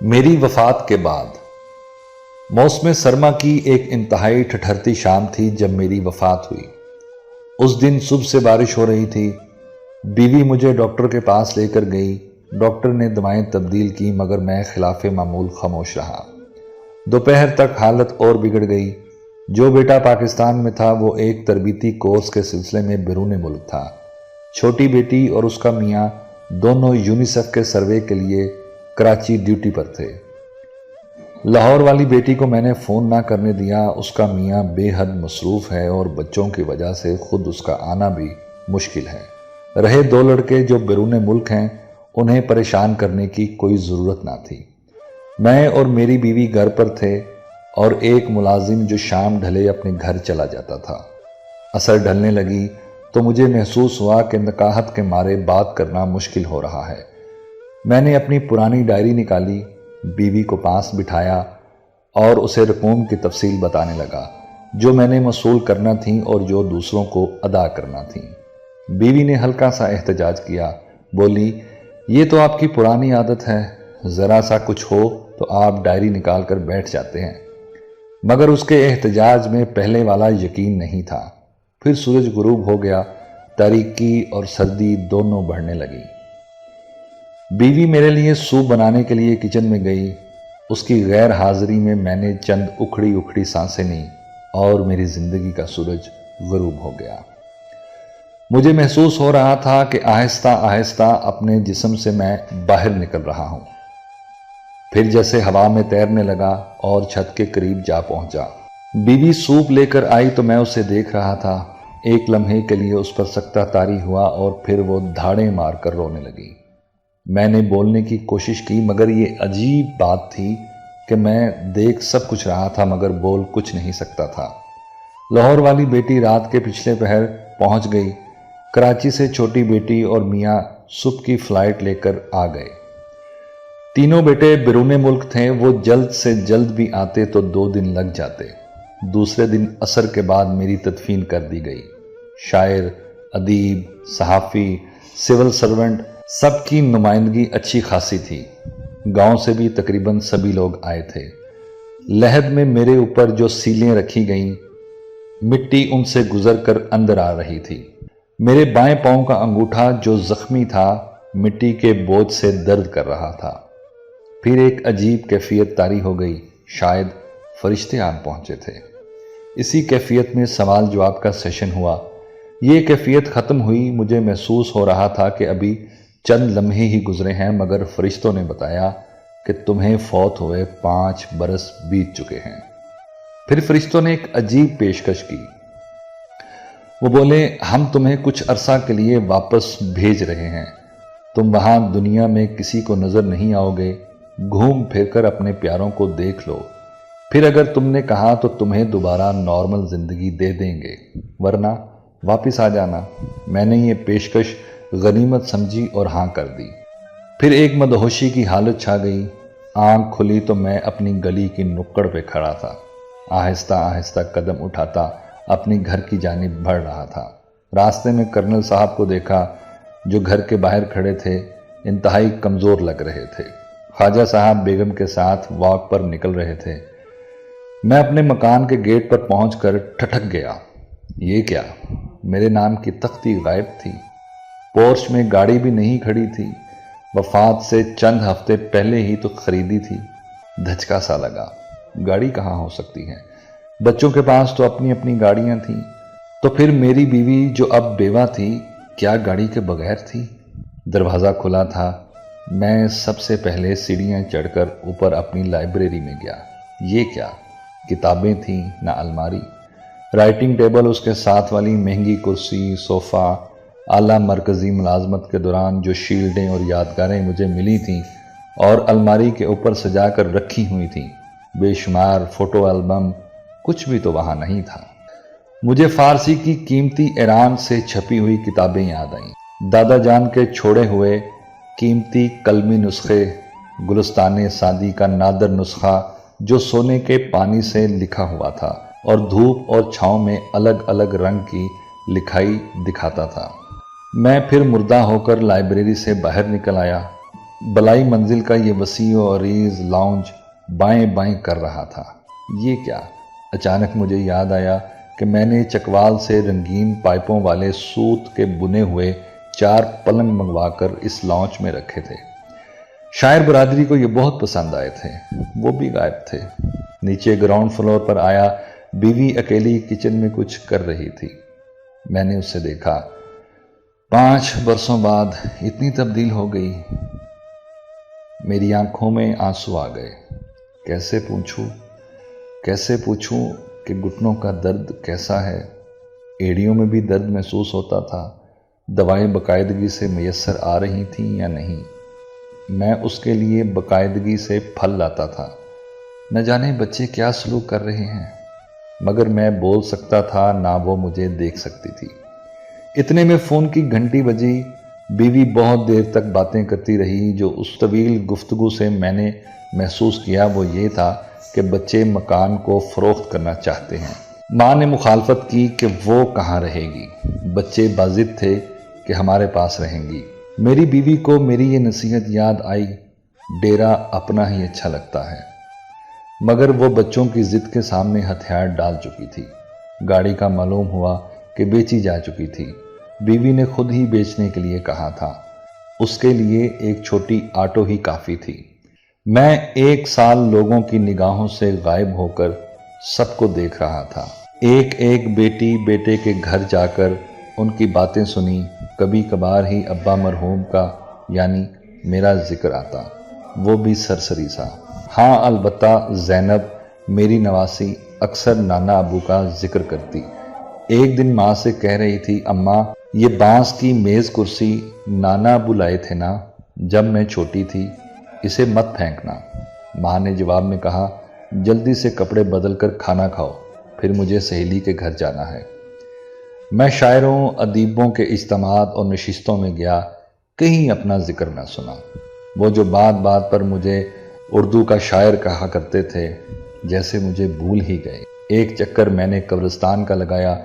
میری وفات کے بعد موسم سرما کی ایک انتہائی ٹھٹھرتی شام تھی جب میری وفات ہوئی۔ اس دن صبح سے بارش ہو رہی تھی۔ بیوی مجھے ڈاکٹر کے پاس لے کر گئی۔ ڈاکٹر نے دوائیں تبدیل کی مگر میں خلاف معمول خاموش رہا۔ دوپہر تک حالت اور بگڑ گئی۔ جو بیٹا پاکستان میں تھا وہ ایک تربیتی کورس کے سلسلے میں بیرون ملک تھا۔ چھوٹی بیٹی اور اس کا میاں دونوں یونیسیف کے سروے کے لیے کراچی ڈیوٹی پر تھے۔ لاہور والی بیٹی کو میں نے فون نہ کرنے دیا۔ اس کا میاں بے حد مصروف ہے اور بچوں کی وجہ سے خود اس کا آنا بھی مشکل ہے۔ رہے دو لڑکے جو بیرون ملک ہیں، انہیں پریشان کرنے کی کوئی ضرورت نہ تھی۔ میں اور میری بیوی گھر پر تھے اور ایک ملازم جو شام ڈھلے اپنے گھر چلا جاتا تھا۔ عصر ڈھلنے لگی تو مجھے محسوس ہوا کہ نکاہت کے مارے بات کرنا مشکل ہو رہا ہے۔ میں نے اپنی پرانی ڈائری نکالی، بیوی کو پاس بٹھایا اور اسے رقوم کی تفصیل بتانے لگا جو میں نے وصول کرنا تھیں اور جو دوسروں کو ادا کرنا تھیں۔ بیوی نے ہلکا سا احتجاج کیا، بولی یہ تو آپ کی پرانی عادت ہے، ذرا سا کچھ ہو تو آپ ڈائری نکال کر بیٹھ جاتے ہیں۔ مگر اس کے احتجاج میں پہلے والا یقین نہیں تھا۔ پھر سورج غروب ہو گیا، تاریکی اور سردی دونوں بڑھنے لگی۔ بیوی میرے لیے سوپ بنانے کے لیے کچن میں گئی۔ اس کی غیر حاضری میں میں نے چند اکھڑی اکھڑی سانسیں لیں اور میری زندگی کا سورج غروب ہو گیا۔ مجھے محسوس ہو رہا تھا کہ آہستہ آہستہ اپنے جسم سے میں باہر نکل رہا ہوں۔ پھر جیسے ہوا میں تیرنے لگا اور چھت کے قریب جا پہنچا۔ بیوی سوپ لے کر آئی تو میں اسے دیکھ رہا تھا۔ ایک لمحے کے لیے اس پر سکتہ طاری ہوا اور پھر وہ دھاڑیں مار کر رونے لگی۔ میں نے بولنے کی کوشش کی مگر یہ عجیب بات تھی کہ میں دیکھ سب کچھ رہا تھا مگر بول کچھ نہیں سکتا تھا۔ لاہور والی بیٹی رات کے پچھلے پہر پہنچ گئی۔ کراچی سے چھوٹی بیٹی اور میاں صبح کی فلائٹ لے کر آ گئے۔ تینوں بیٹے بیرون ملک تھے۔ وہ جلد سے جلد بھی آتے تو 2 دن لگ جاتے۔ دوسرے دن عصر کے بعد میری تدفین کر دی گئی۔ شاعر، ادیب، صحافی، سول سرونٹ سب کی نمائندگی اچھی خاصی تھی۔ گاؤں سے بھی تقریباً سبھی لوگ آئے تھے۔ لحد میں میرے اوپر جو سیلیں رکھی گئیں، مٹی ان سے گزر کر اندر آ رہی تھی۔ میرے بائیں پاؤں کا انگوٹھا جو زخمی تھا مٹی کے بوجھ سے درد کر رہا تھا۔ پھر ایک عجیب کیفیت طاری ہو گئی، شاید فرشتے آن پہنچے تھے۔ اسی کیفیت میں سوال جواب کا سیشن ہوا۔ یہ کیفیت ختم ہوئی، مجھے محسوس ہو رہا تھا کہ ابھی چند لمحے ہی گزرے ہیں مگر فرشتوں نے بتایا کہ تمہیں فوت ہوئے 5 برس بیت چکے ہیں۔ پھر فرشتوں نے ایک عجیب پیشکش کی۔ وہ بولے ہم تمہیں کچھ عرصہ کے لیے واپس بھیج رہے ہیں۔ تم وہاں دنیا میں کسی کو نظر نہیں آؤ گے، گھوم پھر کر اپنے پیاروں کو دیکھ لو، پھر اگر تم نے کہا تو تمہیں دوبارہ نارمل زندگی دے دیں گے، ورنہ واپس آ جانا۔ میں نے یہ پیشکش غنیمت سمجھی اور ہاں کر دی۔ پھر ایک مدہوشی کی حالت چھا گئی۔ آنکھ کھلی تو میں اپنی گلی کی نکڑ پہ کھڑا تھا۔ آہستہ آہستہ قدم اٹھاتا اپنی گھر کی جانب بڑھ رہا تھا۔ راستے میں کرنل صاحب کو دیکھا جو گھر کے باہر کھڑے تھے، انتہائی کمزور لگ رہے تھے۔ خواجہ صاحب بیگم کے ساتھ واک پر نکل رہے تھے۔ میں اپنے مکان کے گیٹ پر پہنچ کر ٹھٹک گیا۔ یہ کیا؟ میرے نام کی تختی غائب تھی۔ پورچ میں گاڑی بھی نہیں کھڑی تھی۔ وفات سے چند ہفتے پہلے ہی تو خریدی تھی۔ دھچکا سا لگا، گاڑی کہاں ہو سکتی ہے؟ بچوں کے پاس تو اپنی اپنی گاڑیاں تھیں۔ تو پھر میری بیوی جو اب بیوہ تھی، کیا گاڑی کے بغیر تھی؟ دروازہ کھلا تھا۔ میں سب سے پہلے سیڑھیاں چڑھ کر اوپر اپنی لائبریری میں گیا۔ یہ کیا؟ کتابیں تھیں نہ الماری۔ رائٹنگ ٹیبل، اس کے ساتھ والی مہنگی کرسی، صوفہ، اعلیٰ مرکزی ملازمت کے دوران جو شیلڈیں اور یادگاریں مجھے ملی تھیں اور الماری کے اوپر سجا کر رکھی ہوئی تھیں، بے شمار فوٹو البم، کچھ بھی تو وہاں نہیں تھا۔ مجھے فارسی کی قیمتی ایران سے چھپی ہوئی کتابیں یاد آئیں۔ دادا جان کے چھوڑے ہوئے قیمتی قلمی نسخے، گلستان سعدی کا نادر نسخہ جو سونے کے پانی سے لکھا ہوا تھا اور دھوپ اور چھاؤں میں الگ الگ رنگ کی لکھائی دکھاتا تھا۔ میں پھر مردہ ہو کر لائبریری سے باہر نکل آیا۔ بلائی منزل کا یہ وسیع و عریض لاؤنج بائیں بائیں کر رہا تھا۔ یہ کیا؟ اچانک مجھے یاد آیا کہ میں نے چکوال سے رنگین پائپوں والے سوت کے بنے ہوئے 4 پلنگ منگوا کر اس لاؤنج میں رکھے تھے۔ شاعر برادری کو یہ بہت پسند آئے تھے۔ وہ بھی غائب تھے۔ نیچے گراؤنڈ فلور پر آیا، بیوی اکیلی کچن میں کچھ کر رہی تھی۔ میں نے اسے دیکھا۔ 5 برسوں بعد اتنی تبدیل ہو گئی۔ میری آنکھوں میں آنسو آ گئے۔ کیسے پوچھوں کہ گھٹنوں کا درد کیسا ہے؟ ایڑیوں میں بھی درد محسوس ہوتا تھا؟ دوائیں باقاعدگی سے میسر آ رہی تھیں یا نہیں؟ میں اس کے لیے باقاعدگی سے پھل لاتا تھا۔ نہ جانے بچے کیا سلوک کر رہے ہیں، مگر میں بول سکتا تھا نہ وہ مجھے دیکھ سکتی تھی۔ اتنے میں فون کی گھنٹی بجی۔ بیوی بہت دیر تک باتیں کرتی رہی۔ جو اس طویل گفتگو سے میں نے محسوس کیا وہ یہ تھا کہ بچے مکان کو فروخت کرنا چاہتے ہیں۔ ماں نے مخالفت کی کہ وہ کہاں رہے گی۔ بچے باضد تھے کہ ہمارے پاس رہیں گی۔ میری بیوی کو میری یہ نصیحت یاد آئی، ڈیرا اپنا ہی اچھا لگتا ہے، مگر وہ بچوں کی ضد کے سامنے ہتھیار ڈال چکی تھی۔ گاڑی کا معلوم ہوا کہ بیچی جا چکی تھی۔ بیوی نے خود ہی بیچنے کے لیے کہا تھا۔ اس کے لیے ایک چھوٹی آٹو ہی کافی تھی۔ میں 1 سال لوگوں کی نگاہوں سے غائب ہو کر سب کو دیکھ رہا تھا۔ ایک بیٹی بیٹے کے گھر جا کر ان کی باتیں سنی۔ کبھی کبھار ہی ابا مرحوم کا یعنی میرا ذکر آتا، وہ بھی سرسری سا۔ ہاں البتہ زینب میری نواسی اکثر نانا ابو کا ذکر کرتی۔ ایک دن ماں سے کہہ رہی تھی، اماں یہ بانس کی میز کرسی نانا ابو لائے تھے نا جب میں چھوٹی تھی، اسے مت پھینکنا۔ ماں نے جواب میں کہا، جلدی سے کپڑے بدل کر کھانا کھاؤ، پھر مجھے سہیلی کے گھر جانا ہے۔ میں شاعروں ادیبوں کے اجتماعات اور نشستوں میں گیا، کہیں اپنا ذکر نہ سنا۔ وہ جو بات بات پر مجھے اردو کا شاعر کہا کرتے تھے جیسے مجھے بھول ہی گئے۔ ایک چکر میں نے قبرستان کا لگایا۔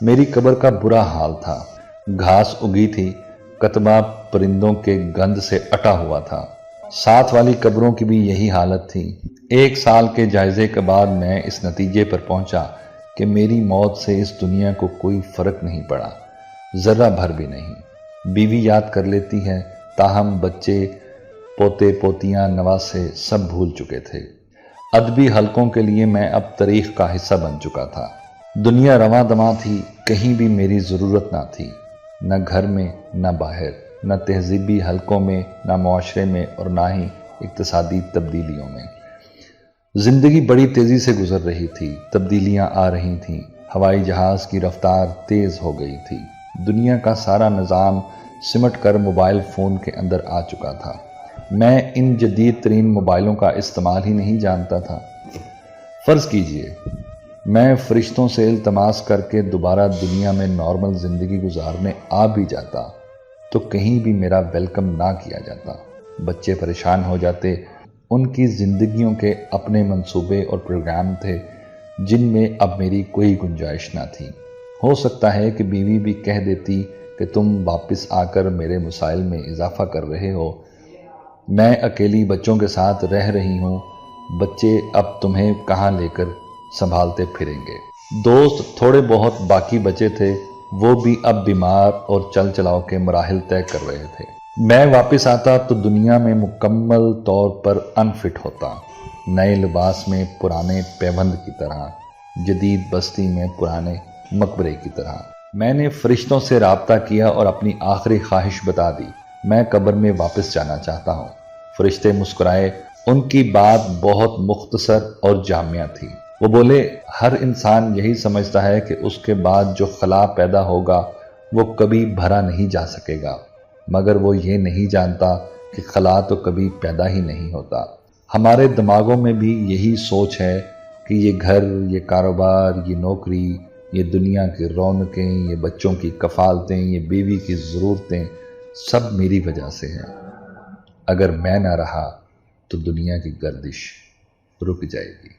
میری قبر کا برا حال تھا۔ گھاس اگی تھی، کتبہ پرندوں کے گند سے اٹا ہوا تھا۔ ساتھ والی قبروں کی بھی یہی حالت تھی۔ 1 سال کے جائزے کے بعد میں اس نتیجے پر پہنچا کہ میری موت سے اس دنیا کو کوئی فرق نہیں پڑا، ذرہ بھر بھی نہیں۔ بیوی یاد کر لیتی ہے، تاہم بچے، پوتے پوتیاں، نواسے سب بھول چکے تھے۔ ادبی حلقوں کے لیے میں اب تاریخ کا حصہ بن چکا تھا۔ دنیا رواں دواں تھی، کہیں بھی میری ضرورت نہ تھی، نہ گھر میں نہ باہر، نہ تہذیبی حلقوں میں نہ معاشرے میں اور نہ ہی اقتصادی تبدیلیوں میں۔ زندگی بڑی تیزی سے گزر رہی تھی، تبدیلیاں آ رہی تھیں، ہوائی جہاز کی رفتار تیز ہو گئی تھی، دنیا کا سارا نظام سمٹ کر موبائل فون کے اندر آ چکا تھا۔ میں ان جدید ترین موبائلوں کا استعمال ہی نہیں جانتا تھا۔ فرض کیجئے میں فرشتوں سے التماس کر کے دوبارہ دنیا میں نارمل زندگی گزارنے آ بھی جاتا تو کہیں بھی میرا ویلکم نہ کیا جاتا۔ بچے پریشان ہو جاتے، ان کی زندگیوں کے اپنے منصوبے اور پروگرام تھے جن میں اب میری کوئی گنجائش نہ تھی۔ ہو سکتا ہے کہ بیوی بھی کہہ دیتی کہ تم واپس آ کر میرے مسائل میں اضافہ کر رہے ہو، میں اکیلی بچوں کے ساتھ رہ رہی ہوں، بچے اب تمہیں کہاں لے کر سنبھالتے پھریں گے۔ دوست تھوڑے بہت باقی بچے تھے، وہ بھی اب بیمار اور چل چلاؤ کے مراحل طے کر رہے تھے۔ میں واپس آتا تو دنیا میں مکمل طور پر انفٹ ہوتا، نئے لباس میں پرانے پیوند کی طرح، جدید بستی میں پرانے مقبرے کی طرح۔ میں نے فرشتوں سے رابطہ کیا اور اپنی آخری خواہش بتا دی، میں قبر میں واپس جانا چاہتا ہوں۔ فرشتے مسکرائے، ان کی بات بہت مختصر اور جامع تھی۔ وہ بولے، ہر انسان یہی سمجھتا ہے کہ اس کے بعد جو خلا پیدا ہوگا وہ کبھی بھرا نہیں جا سکے گا، مگر وہ یہ نہیں جانتا کہ خلا تو کبھی پیدا ہی نہیں ہوتا۔ ہمارے دماغوں میں بھی یہی سوچ ہے کہ یہ گھر، یہ کاروبار، یہ نوکری، یہ دنیا کی رونقیں، یہ بچوں کی کفالتیں، یہ بیوی کی ضرورتیں سب میری وجہ سے ہیں۔ اگر میں نہ رہا تو دنیا کی گردش رک جائے گی۔